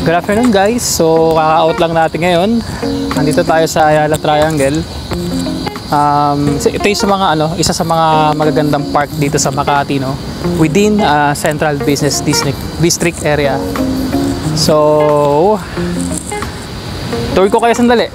Good afternoon guys, so kaka-out lang natin ngayon. Nandito tayo sa Ayala Triangle. Ito yung sa mga, isa sa mga magagandang park dito sa Makati, no? Within Central Business District area. So, tour ko kayo sandali.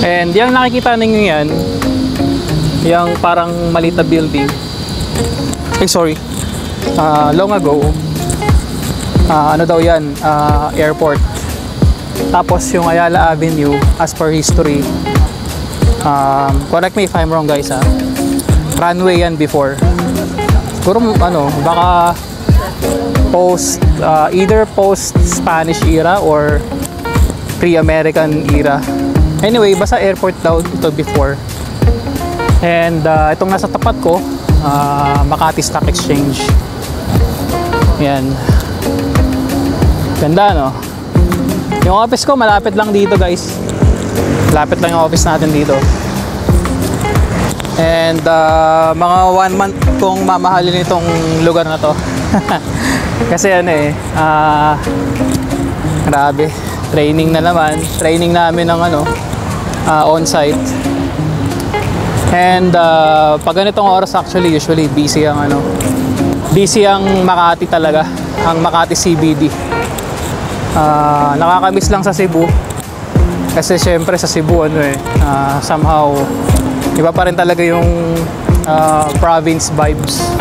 And yung nakikita ninyo yan, yung parang maliit na building. Long ago, ano daw yan, airport. Tapos yung Ayala Avenue, as per history, correct me if I'm wrong guys, runway yan before. Siguro baka either post Spanish era or pre-American era. Anyway, basta airport daw ito before. And itong nasa tapat ko, Makati Stock Exchange. Yan. Ganda, no? Yung office ko malapit lang dito guys. Malapit lang yung office natin dito. And mga 1 month kong mamahalin itong lugar na to. Kasi grabe. Training na naman. Training namin ng on-site. And pag ganitong oras actually usually busy ang Makati talaga, ang Makati CBD. Nakakamiss lang sa Cebu kasi syempre sa Cebu somehow iba pa rin talaga yung province vibes.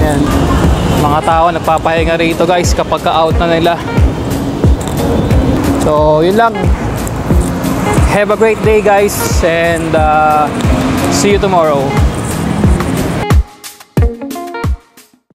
Yan. Mga tao nagpapahinga rito guys kapag ka-out na nila. So yun lang. Have a great day guys and see you tomorrow.